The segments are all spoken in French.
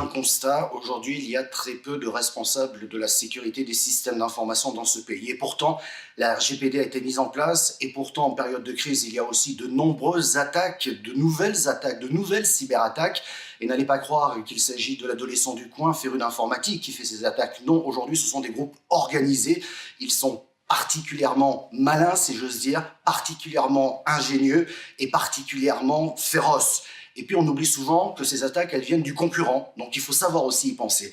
constat. Aujourd'hui, il y a très peu de responsables de la sécurité des systèmes d'information dans ce pays. Et pourtant, la RGPD a été mise en place. Et pourtant, en période de crise, il y a aussi de nombreuses attaques, de nouvelles cyberattaques. Et n'allez pas croire qu'il s'agit de l'adolescent du coin, féru d'informatique, qui fait ces attaques. Non, aujourd'hui, ce sont des groupes organisés. Ils sont particulièrement malins, si j'ose dire, particulièrement ingénieux et particulièrement féroces. Et puis on oublie souvent que ces attaques, elles viennent du concurrent, donc il faut savoir aussi y penser.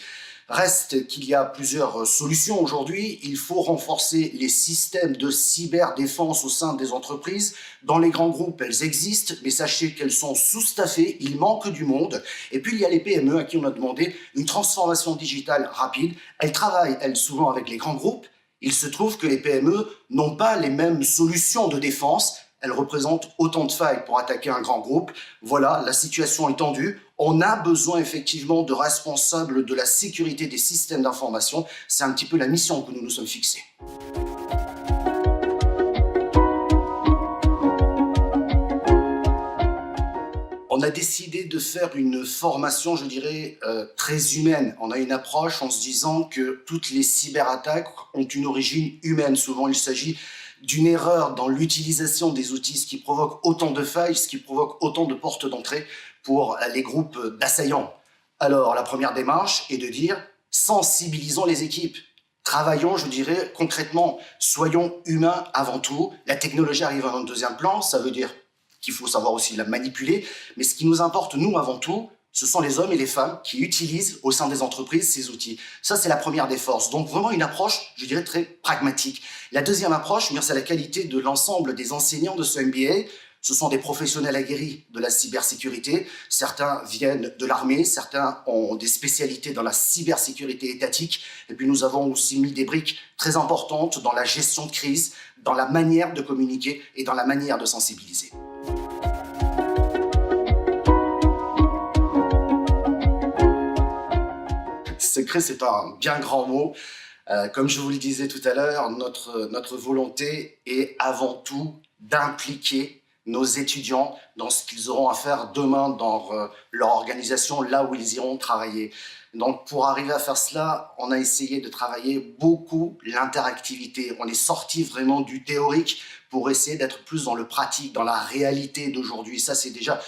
Reste qu'il y a plusieurs solutions aujourd'hui. Il faut renforcer les systèmes de cyberdéfense au sein des entreprises. Dans les grands groupes, elles existent, mais sachez qu'elles sont sous-staffées, il manque du monde. Et puis il y a les PME à qui on a demandé une transformation digitale rapide. Elles travaillent, elles, souvent avec les grands groupes. Il se trouve que les PME n'ont pas les mêmes solutions de défense. Elles représentent autant de failles pour attaquer un grand groupe. Voilà, la situation est tendue. On a besoin effectivement de responsables de la sécurité des systèmes d'information. C'est un petit peu la mission que nous nous sommes fixés. On a décidé de faire une formation, je dirais, très humaine. On a une approche en se disant que toutes les cyberattaques ont une origine humaine. Souvent, il s'agit d'une erreur dans l'utilisation des outils, ce qui provoque autant de failles, ce qui provoque autant de portes d'entrée pour les groupes d'assaillants. Alors, la première démarche est de dire « sensibilisons les équipes ». Travaillons, je dirais, concrètement. Soyons humains avant tout. La technologie arrive en deuxième plan, ça veut dire qu'il faut savoir aussi la manipuler. Mais ce qui nous importe, nous, avant tout, ce sont les hommes et les femmes qui utilisent au sein des entreprises ces outils. Ça, c'est la première des forces. Donc, vraiment une approche, je dirais, très pragmatique. La deuxième approche, c'est la qualité de l'ensemble des enseignants de ce MBA. Ce sont des professionnels aguerris de la cybersécurité. Certains viennent de l'armée, certains ont des spécialités dans la cybersécurité étatique. Et puis, nous avons aussi mis des briques très importantes dans la gestion de crise, dans la manière de communiquer et dans la manière de sensibiliser. Secret, c'est un bien grand mot. Comme je vous le disais tout à l'heure, notre volonté est avant tout d'impliquer nos étudiants dans ce qu'ils auront à faire demain dans leur organisation, là où ils iront travailler. Donc, pour arriver à faire cela, on a essayé de travailler beaucoup l'interactivité. On est sorti vraiment du théorique pour essayer d'être plus dans le pratique, dans la réalité d'aujourd'hui. Ça, c'est déjà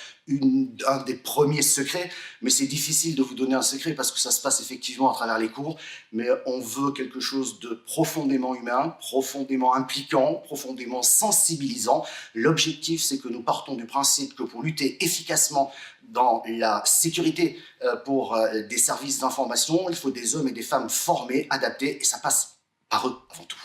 un des premiers secrets, mais c'est difficile de vous donner un secret parce que ça se passe effectivement à travers les cours, mais on veut quelque chose de profondément humain, profondément impliquant, profondément sensibilisant. L'objectif, c'est que nous partons du principe que pour lutter efficacement dans la sécurité pour des services d'information, il faut des hommes et des femmes formés, adaptés, et ça passe par eux avant tout.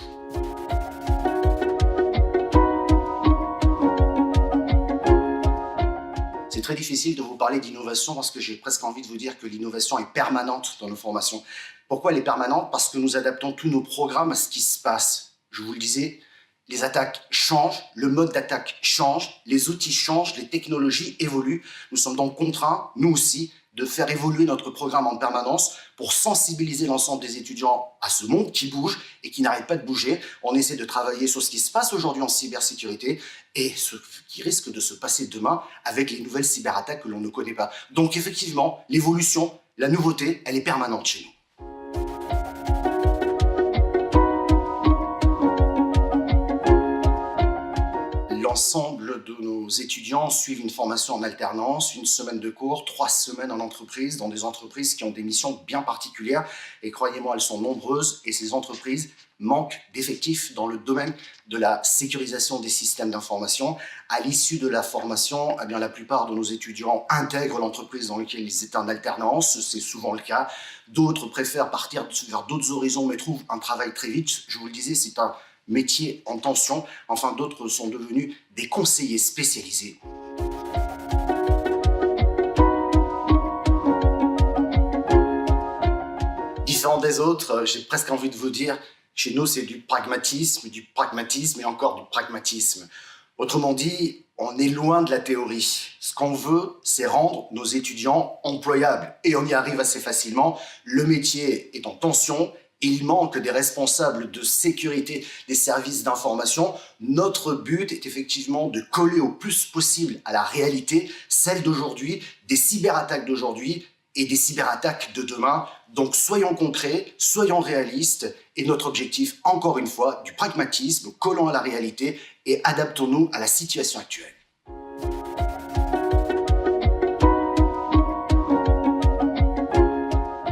C'est très difficile de vous parler d'innovation parce que j'ai presque envie de vous dire que l'innovation est permanente dans nos formations. Pourquoi elle est permanente? Parce que nous adaptons tous nos programmes à ce qui se passe. Je vous le disais, les attaques changent, le mode d'attaque change, les outils changent, les technologies évoluent. Nous sommes donc contraints, nous aussi, de faire évoluer notre programme en permanence pour sensibiliser l'ensemble des étudiants à ce monde qui bouge et qui n'arrête pas de bouger. On essaie de travailler sur ce qui se passe aujourd'hui en cybersécurité et ce qui risque de se passer demain avec les nouvelles cyberattaques que l'on ne connaît pas. Donc effectivement, l'évolution, la nouveauté, elle est permanente chez nous. L'ensemble de nos étudiants suivent une formation en alternance, une semaine de cours, 3 semaines en entreprise, dans des entreprises qui ont des missions bien particulières. Et croyez-moi, elles sont nombreuses et ces entreprises manquent d'effectifs dans le domaine de la sécurisation des systèmes d'information. À l'issue de la formation, eh bien, la plupart de nos étudiants intègrent l'entreprise dans laquelle ils étaient en alternance, c'est souvent le cas. D'autres préfèrent partir vers d'autres horizons mais trouvent un travail très vite. Je vous le disais, c'est un métiers en tension. Enfin, d'autres sont devenus des conseillers spécialisés. Différent des autres, j'ai presque envie de vous dire, chez nous, c'est du pragmatisme et encore du pragmatisme. Autrement dit, on est loin de la théorie. Ce qu'on veut, c'est rendre nos étudiants employables. Et on y arrive assez facilement. Le métier est en tension. Il manque des responsables de sécurité des services d'information. Notre but est effectivement de coller au plus possible à la réalité, celle d'aujourd'hui, des cyberattaques d'aujourd'hui, et des cyberattaques de demain. Donc soyons concrets, soyons réalistes et notre objectif, encore une fois, du pragmatisme, collant à la réalité et adaptons-nous à la situation actuelle.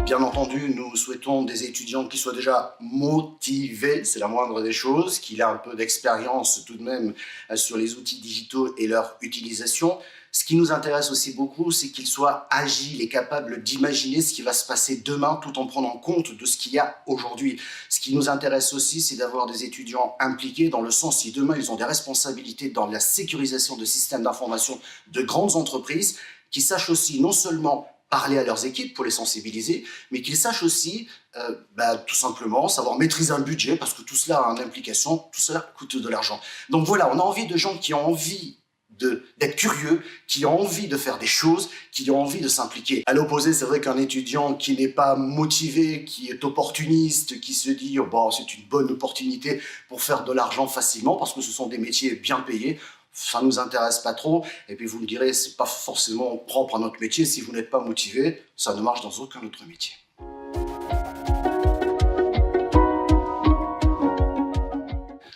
Bien entendu, nous souhaitons des étudiants qui soient déjà motivés, c'est la moindre des choses, qu'il aient un peu d'expérience tout de même sur les outils digitaux et leur utilisation. Ce qui nous intéresse aussi beaucoup, c'est qu'ils soient agiles et capables d'imaginer ce qui va se passer demain tout en prenant compte de ce qu'il y a aujourd'hui. Ce qui nous intéresse aussi, c'est d'avoir des étudiants impliqués dans le sens si demain ils ont des responsabilités dans la sécurisation de systèmes d'information de grandes entreprises, qui sachent aussi non seulement parler à leurs équipes pour les sensibiliser, mais qu'ils sachent aussi, tout simplement, savoir maîtriser un budget, parce que tout cela a une implication, tout cela coûte de l'argent. Donc voilà, on a envie de gens qui ont envie d'être curieux, qui ont envie de faire des choses, qui ont envie de s'impliquer. À l'opposé, c'est vrai qu'un étudiant qui n'est pas motivé, qui est opportuniste, qui se dit « bon, c'est une bonne opportunité pour faire de l'argent facilement », parce que ce sont des métiers bien payés, ça ne nous intéresse pas trop, et puis vous me direz, c'est pas forcément propre à notre métier, si vous n'êtes pas motivé, ça ne marche dans aucun autre métier.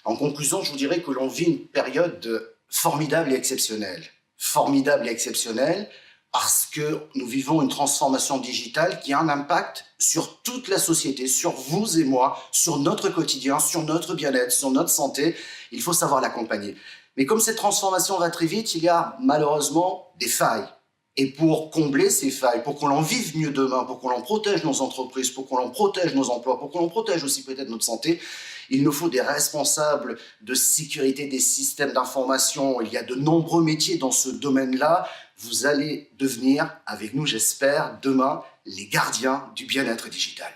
En conclusion, je vous dirais que l'on vit une période formidable et exceptionnelle. Formidable et exceptionnelle parce que nous vivons une transformation digitale qui a un impact sur toute la société, sur vous et moi, sur notre quotidien, sur notre bien-être, sur notre santé. Il faut savoir l'accompagner. Mais comme cette transformation va très vite, il y a malheureusement des failles. Et pour combler ces failles, pour qu'on en vive mieux demain, pour qu'on en protège nos entreprises, pour qu'on en protège nos emplois, pour qu'on en protège aussi peut-être notre santé, il nous faut des responsables de sécurité des systèmes d'information. Il y a de nombreux métiers dans ce domaine-là. Vous allez devenir, avec nous j'espère, demain, les gardiens du bien-être digital.